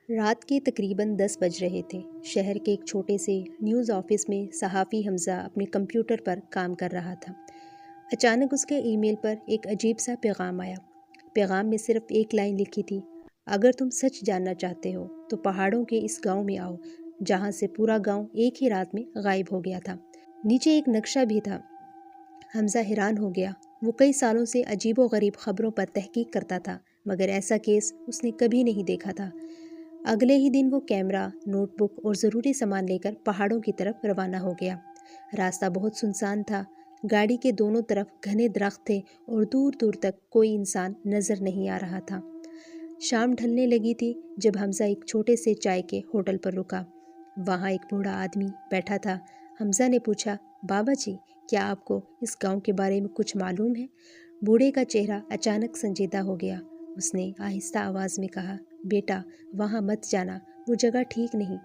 رات کے تقریباً 10 بج رہے تھے۔ شہر کے ایک چھوٹے سے نیوز آفس میں صحافی حمزہ اپنے کمپیوٹر پر کام کر رہا تھا۔ اچانک اس کے ای میل پر ایک عجیب سا پیغام آیا۔ پیغام میں صرف ایک لائن لکھی تھی: اگر تم سچ جاننا چاہتے ہو تو پہاڑوں کے اس گاؤں میں آؤ، جہاں سے پورا گاؤں ایک ہی رات میں غائب ہو گیا تھا۔ نیچے ایک نقشہ بھی تھا۔ حمزہ حیران ہو گیا۔ وہ کئی سالوں سے عجیب و غریب خبروں پر تحقیق کرتا تھا، مگر ایسا کیس اس نے کبھی نہیں دیکھا تھا۔ اگلے ہی دن وہ کیمرہ، نوٹ بک اور ضروری سامان لے کر پہاڑوں کی طرف روانہ ہو گیا۔ راستہ بہت سنسان تھا۔ گاڑی کے دونوں طرف گھنے درخت تھے اور دور دور تک کوئی انسان نظر نہیں آ رہا تھا۔ شام ڈھلنے لگی تھی جب حمزہ ایک چھوٹے سے چائے کے ہوٹل پر رکا۔ وہاں ایک بوڑھا آدمی بیٹھا تھا۔ حمزہ نے پوچھا: بابا جی، کیا آپ کو اس گاؤں کے بارے میں کچھ معلوم ہے؟ بوڑھے کا چہرہ اچانک سنجیدہ ہو گیا۔ اس نے آہستہ آواز میں کہا: بیٹا، وہاں مت جانا، وہ جگہ ٹھیک نہیں۔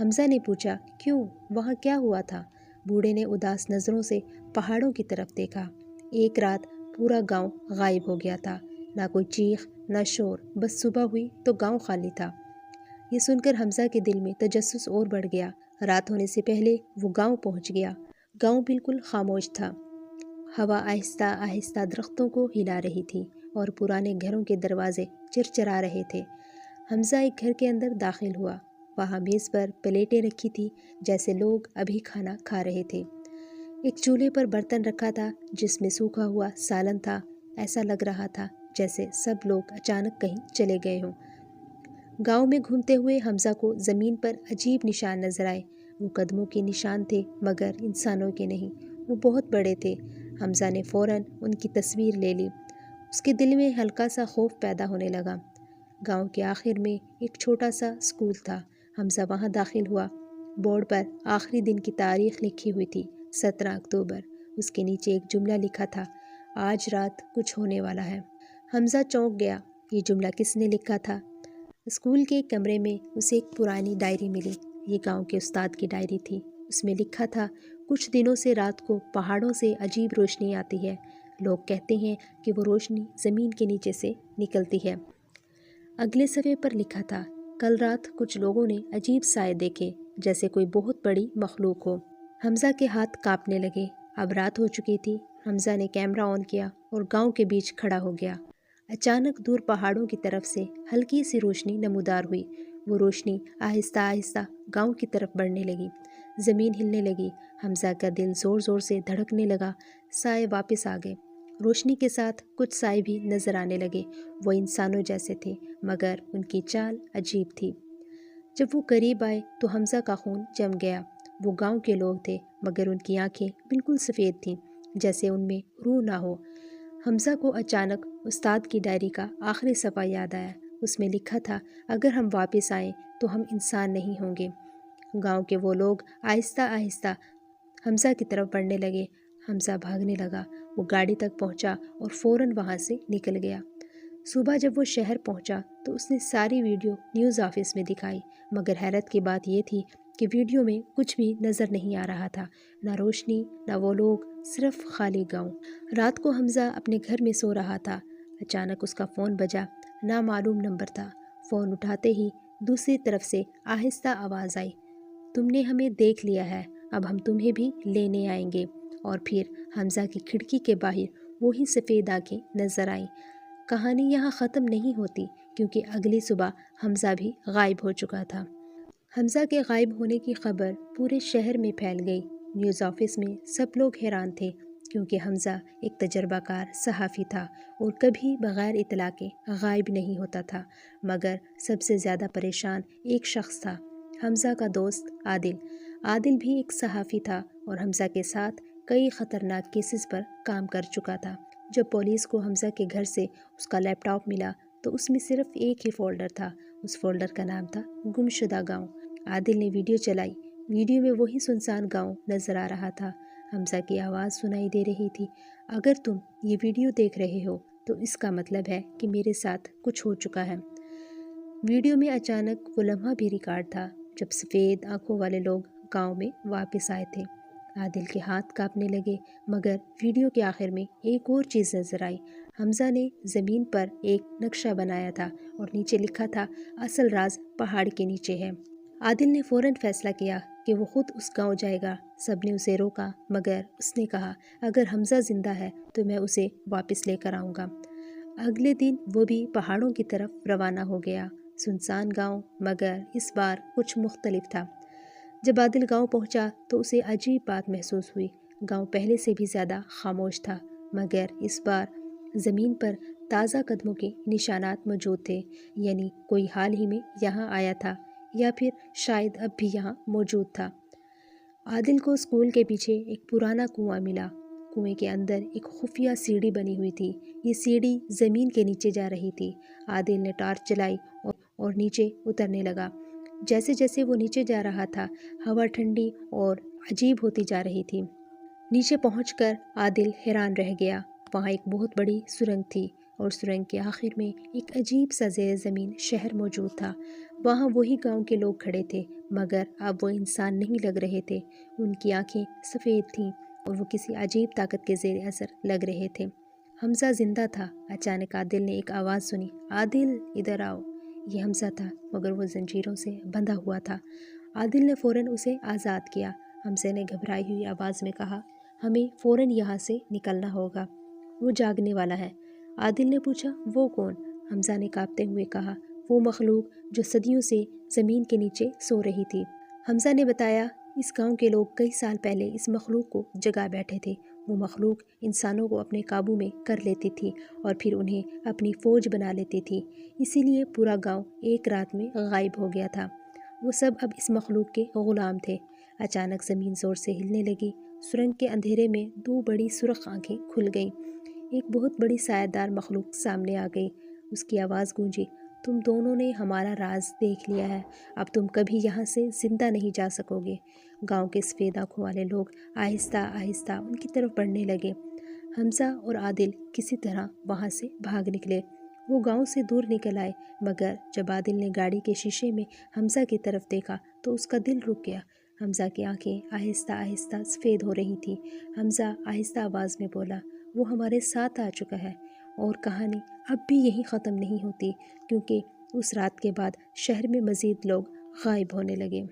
حمزہ نے پوچھا: کیوں؟ وہاں کیا ہوا تھا؟ بوڑھے نے اداس نظروں سے پہاڑوں کی طرف دیکھا۔ ایک رات پورا گاؤں غائب ہو گیا تھا، نہ کوئی چیخ، نہ شور، بس صبح ہوئی تو گاؤں خالی تھا۔ یہ سن کر حمزہ کے دل میں تجسس اور بڑھ گیا۔ رات ہونے سے پہلے وہ گاؤں پہنچ گیا۔ گاؤں بالکل خاموش تھا۔ ہوا آہستہ آہستہ درختوں کو ہلا رہی تھی اور پرانے گھروں کے دروازے چرچرا رہے تھے۔ حمزہ ایک گھر کے اندر داخل ہوا۔ وہاں میز پر پلیٹیں رکھی تھی، جیسے لوگ ابھی کھانا کھا رہے تھے۔ ایک چولہے پر برتن رکھا تھا جس میں سوکھا ہوا سالن تھا۔ ایسا لگ رہا تھا جیسے سب لوگ اچانک کہیں چلے گئے ہوں۔ گاؤں میں گھومتے ہوئے حمزہ کو زمین پر عجیب نشان نظر آئے۔ وہ قدموں کے نشان تھے، مگر انسانوں کے نہیں۔ وہ بہت بڑے تھے۔ حمزہ نے فوراً ان کی تصویر لے لی۔ اس کے دل میں ہلکا سا خوف پیدا ہونے لگا۔ گاؤں کے آخر میں ایک چھوٹا سا اسکول تھا۔ حمزہ وہاں داخل ہوا۔ بورڈ پر آخری دن کی تاریخ لکھی ہوئی تھی: 17 اکتوبر۔ اس کے نیچے ایک جملہ لکھا تھا: آج رات کچھ ہونے والا ہے۔ حمزہ چونک گیا۔ یہ جملہ کس نے لکھا تھا؟ اسکول کے کمرے میں اسے ایک پرانی ڈائری ملی۔ یہ گاؤں کے استاد کی ڈائری تھی۔ اس میں لکھا تھا: کچھ دنوں سے رات کو پہاڑوں سے عجیب روشنی آتی ہے۔ لوگ کہتے ہیں کہ وہ روشنی زمین کے نیچے سے نکلتی ہے۔ اگلے صفحے پر لکھا تھا: کل رات کچھ لوگوں نے عجیب سائے دیکھے، جیسے کوئی بہت بڑی مخلوق ہو۔ حمزہ کے ہاتھ کانپنے لگے۔ اب رات ہو چکی تھی۔ حمزہ نے کیمرہ آن کیا اور گاؤں کے بیچ کھڑا ہو گیا۔ اچانک دور پہاڑوں کی طرف سے ہلکی سی روشنی نمودار ہوئی۔ وہ روشنی آہستہ آہستہ گاؤں کی طرف بڑھنے لگی۔ زمین ہلنے لگی۔ حمزہ کا دل زور زور سے دھڑکنے لگا۔ سائے واپس آ گئے۔ روشنی کے ساتھ کچھ سائے بھی نظر آنے لگے۔ وہ انسانوں جیسے تھے، مگر ان کی چال عجیب تھی۔ جب وہ قریب آئے تو حمزہ کا خون جم گیا۔ وہ گاؤں کے لوگ تھے، مگر ان کی آنکھیں بالکل سفید تھیں، جیسے ان میں روح نہ ہو۔ حمزہ کو اچانک استاد کی ڈائری کا آخری صفحہ یاد آیا۔ اس میں لکھا تھا: اگر ہم واپس آئیں تو ہم انسان نہیں ہوں گے۔ گاؤں کے وہ لوگ آہستہ آہستہ حمزہ کی طرف بڑھنے لگے۔ حمزہ بھاگنے لگا۔ وہ گاڑی تک پہنچا اور فوراً وہاں سے نکل گیا۔ صبح جب وہ شہر پہنچا تو اس نے ساری ویڈیو نیوز آفس میں دکھائی، مگر حیرت کی بات یہ تھی کہ ویڈیو میں کچھ بھی نظر نہیں آ رہا تھا، نہ روشنی، نہ وہ لوگ، صرف خالی گاؤں۔ رات کو حمزہ اپنے گھر میں سو رہا تھا۔ اچانک اس کا فون بجا۔ نامعلوم نمبر تھا۔ فون اٹھاتے ہی دوسری طرف سے آہستہ آواز آئی: تم نے ہمیں دیکھ لیا ہے، اب ہم تمہیں بھی لینے آئیں گے۔ اور پھر حمزہ کی کھڑکی کے باہر وہی سفید آنکھیں نظر آئیں۔ کہانی یہاں ختم نہیں ہوتی، کیونکہ اگلی صبح حمزہ بھی غائب ہو چکا تھا۔ حمزہ کے غائب ہونے کی خبر پورے شہر میں پھیل گئی۔ نیوز آفس میں سب لوگ حیران تھے، کیونکہ حمزہ ایک تجربہ کار صحافی تھا اور کبھی بغیر اطلاع کے غائب نہیں ہوتا تھا۔ مگر سب سے زیادہ پریشان ایک شخص تھا: حمزہ کا دوست عادل۔ عادل بھی ایک صحافی تھا اور حمزہ کے ساتھ کئی خطرناک کیسز پر کام کر چکا تھا۔ جب پولیس کو حمزہ کے گھر سے اس کا لیپ ٹاپ ملا تو اس میں صرف ایک ہی فولڈر تھا۔ اس فولڈر کا نام تھا: گمشدہ گاؤں۔ عادل نے ویڈیو چلائی۔ ویڈیو میں وہی سنسان گاؤں نظر آ رہا تھا۔ حمزہ کی آواز سنائی دے رہی تھی: اگر تم یہ ویڈیو دیکھ رہے ہو تو اس کا مطلب ہے کہ میرے ساتھ کچھ ہو چکا ہے۔ ویڈیو میں اچانک وہ لمحہ بھی ریکارڈ تھا جب سفید آنکھوں والے لوگ گاؤں میں واپس آئے تھے۔ عادل کے ہاتھ کانپنے لگے، مگر ویڈیو کے آخر میں ایک اور چیز نظر آئی۔ حمزہ نے زمین پر ایک نقشہ بنایا تھا اور نیچے لکھا تھا اصل راز پہاڑ کے نیچے ہے۔ عادل نے فوراً فیصلہ کیا کہ وہ خود اس گاؤں جائے گا۔ سب نے اسے روکا مگر اس نے کہا اگر حمزہ زندہ ہے تو میں اسے واپس لے کر آؤں گا۔ اگلے دن وہ بھی پہاڑوں کی طرف روانہ ہو گیا۔ سنسان گاؤں، مگر اس بار کچھ مختلف تھا۔ جب عادل گاؤں پہنچا تو اسے عجیب بات محسوس ہوئی۔ گاؤں پہلے سے بھی زیادہ خاموش تھا، مگر اس بار زمین پر تازہ قدموں کے نشانات موجود تھے، یعنی کوئی حال ہی میں یہاں آیا تھا یا پھر شاید اب بھی یہاں موجود تھا۔ عادل کو اسکول کے پیچھے ایک پرانا کنواں ملا۔ کنویں کے اندر ایک خفیہ سیڑھی بنی ہوئی تھی۔ یہ سیڑھی زمین کے نیچے جا رہی تھی۔ عادل نے ٹارچ چلائی اور نیچے اترنے لگا۔ جیسے جیسے وہ نیچے جا رہا تھا، ہوا ٹھنڈی اور عجیب ہوتی جا رہی تھی۔ نیچے پہنچ کر عادل حیران رہ گیا۔ وہاں ایک بہت بڑی سرنگ تھی اور سرنگ کے آخر میں ایک عجیب سا زیر زمین شہر موجود تھا۔ وہاں وہی گاؤں کے لوگ کھڑے تھے، مگر اب وہ انسان نہیں لگ رہے تھے۔ ان کی آنکھیں سفید تھیں اور وہ کسی عجیب طاقت کے زیر اثر لگ رہے تھے۔ حمزہ زندہ تھا۔ اچانک عادل نے ایک آواز سنی، عادل ادھر آؤ۔ یہ حمزہ تھا، مگر وہ زنجیروں سے بندھا ہوا تھا۔ عادل نے فوراً اسے آزاد کیا۔ حمزہ نے گھبرائی ہوئی آواز میں کہا، ہمیں فوراً یہاں سے نکلنا ہوگا، وہ جاگنے والا ہے۔ عادل نے پوچھا، وہ کون؟ حمزہ نے کانپتے ہوئے کہا، وہ مخلوق جو صدیوں سے زمین کے نیچے سو رہی تھی۔ حمزہ نے بتایا، اس گاؤں کے لوگ کئی سال پہلے اس مخلوق کو جگا بیٹھے تھے۔ وہ مخلوق انسانوں کو اپنے قابو میں کر لیتی تھی اور پھر انہیں اپنی فوج بنا لیتی تھی۔ اسی لیے پورا گاؤں ایک رات میں غائب ہو گیا تھا۔ وہ سب اب اس مخلوق کے غلام تھے۔ اچانک زمین زور سے ہلنے لگی۔ سرنگ کے اندھیرے میں دو بڑی سرخ آنکھیں کھل گئیں۔ ایک بہت بڑی سایہ دار مخلوق سامنے آ گئی۔ اس کی آواز گونجی، تم دونوں نے ہمارا راز دیکھ لیا ہے، اب تم کبھی یہاں سے زندہ نہیں جا سکو گے۔ گاؤں کے سفید آنکھوں والے لوگ آہستہ آہستہ ان کی طرف بڑھنے لگے۔ حمزہ اور عادل کسی طرح وہاں سے بھاگ نکلے۔ وہ گاؤں سے دور نکل آئے، مگر جب عادل نے گاڑی کے شیشے میں حمزہ کی طرف دیکھا تو اس کا دل رک گیا۔ حمزہ کی آنکھیں آہستہ آہستہ سفید ہو رہی تھیں۔ حمزہ آہستہ آواز میں بولا، وہ ہمارے ساتھ آ چکا ہے، اور کہانی اب بھی یہیں ختم نہیں ہوتی، کیونکہ اس رات کے بعد شہر میں مزید لوگ غائب ہونے لگے۔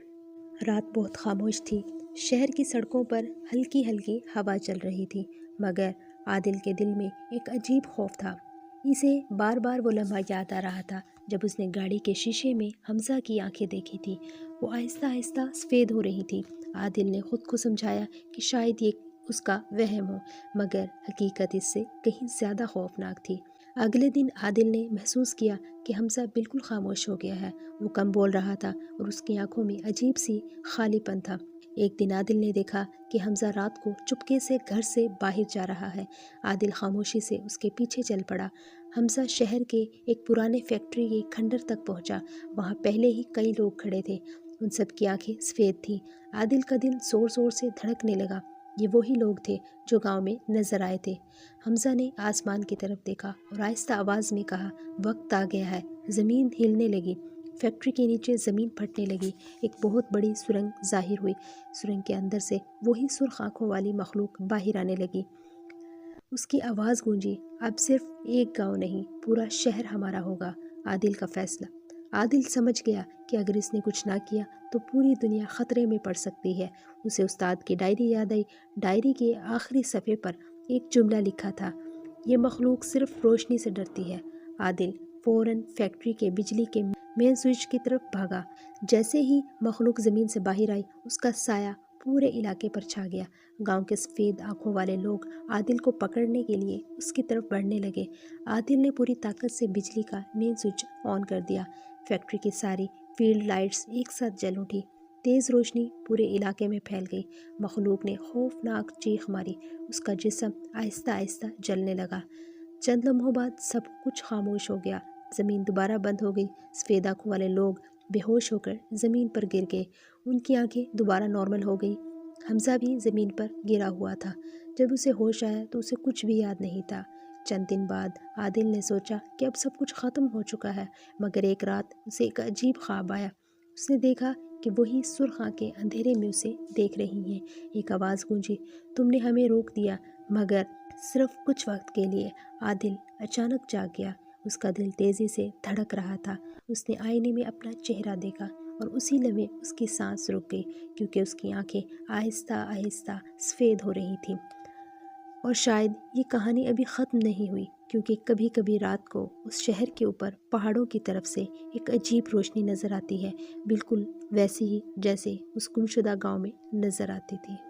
رات بہت خاموش تھی۔ شہر کی سڑکوں پر ہلکی ہلکی ہوا چل رہی تھی، مگر عادل کے دل میں ایک عجیب خوف تھا۔ اسے بار بار وہ لمحہ یاد آ رہا تھا جب اس نے گاڑی کے شیشے میں حمزہ کی آنکھیں دیکھی تھی۔ وہ آہستہ آہستہ سفید ہو رہی تھی۔ عادل نے خود کو سمجھایا کہ شاید یہ اس کا وہم ہو، مگر حقیقت اس سے کہیں زیادہ خوفناک تھی۔ اگلے دن عادل نے محسوس کیا کہ حمزہ بالکل خاموش ہو گیا ہے۔ وہ کم بول رہا تھا اور اس کی آنکھوں میں عجیب سی خالی پن تھا۔ ایک دن عادل نے دیکھا کہ حمزہ رات کو چپکے سے گھر سے باہر جا رہا ہے۔ عادل خاموشی سے اس کے پیچھے چل پڑا۔ حمزہ شہر کے ایک پرانے فیکٹری کے کھنڈر تک پہنچا۔ وہاں پہلے ہی کئی لوگ کھڑے تھے۔ ان سب کی آنکھیں سفید تھیں۔ عادل کا دل زور زور سے دھڑکنے لگا۔ یہ وہی لوگ تھے جو گاؤں میں نظر آئے تھے۔ حمزہ نے آسمان کی طرف دیکھا اور آہستہ آواز میں کہا، وقت آ گیا ہے۔ زمین ہلنے لگی۔ فیکٹری کے نیچے زمین پھٹنے لگی۔ ایک بہت بڑی سرنگ ظاہر ہوئی۔ سرنگ کے اندر سے وہی سرخ آنکھوں والی مخلوق باہر آنے لگی۔ اس کی آواز گونجی، اب صرف ایک گاؤں نہیں، پورا شہر ہمارا ہوگا۔ عادل کا فیصلہ۔ عادل سمجھ گیا کہ اگر اس نے کچھ نہ کیا تو پوری دنیا خطرے میں پڑ سکتی ہے۔ اسے استاد کی ڈائری یاد آئی۔ ڈائری کے آخری صفحے پر ایک جملہ لکھا تھا، یہ مخلوق صرف روشنی سے ڈرتی ہے۔ عادل فوراً فیکٹری کے بجلی کے مین سوئچ کی طرف بھاگا۔ جیسے ہی مخلوق زمین سے باہر آئی، اس کا سایہ پورے علاقے پر چھا گیا۔ گاؤں کے سفید آنکھوں والے لوگ عادل کو پکڑنے کے لیے اس کی طرف بڑھنے لگے۔ عادل نے پوری طاقت سے بجلی کا مین سوئچ آن کر دیا۔ فیکٹری کی ساری فیلڈ لائٹس ایک ساتھ جل اٹھی۔ تیز روشنی پورے علاقے میں پھیل گئی۔ مخلوق نے خوفناک چیخ ماری۔ اس کا جسم آہستہ آہستہ جلنے لگا۔ چند لمحوں بعد سب کچھ خاموش ہو گیا۔ زمین دوبارہ بند ہو گئی۔ سفید آنکھوں والے لوگ بے ہوش ہو کر زمین پر گر گئے۔ ان کی آنکھیں دوبارہ نارمل ہو گئی۔ حمزہ بھی زمین پر گرا ہوا تھا۔ جب اسے ہوش آیا تو اسے کچھ بھی یاد نہیں تھا۔ چند دن بعد عادل نے سوچا کہ اب سب کچھ ختم ہو چکا ہے، مگر ایک رات اسے ایک عجیب خواب آیا۔ اس نے دیکھا کہ وہی سرخ آنکھیں اندھیرے میں اسے دیکھ رہی ہیں۔ ایک آواز گونجی، تم نے ہمیں روک دیا، مگر صرف کچھ وقت کے لیے۔ عادل اچانک جاگ گیا۔ اس کا دل تیزی سے دھڑک رہا تھا۔ اس نے آئینے میں اپنا چہرہ دیکھا اور اسی لمحے اس کی سانس رک گئی، کیونکہ اس کی آنکھیں آہستہ آہستہ سفید ہو رہی تھیں۔ اور شاید یہ کہانی ابھی ختم نہیں ہوئی، کیونکہ کبھی کبھی رات کو اس شہر کے اوپر پہاڑوں کی طرف سے ایک عجیب روشنی نظر آتی ہے، بالکل ویسی ہی جیسے اس گمشدہ گاؤں میں نظر آتی تھی۔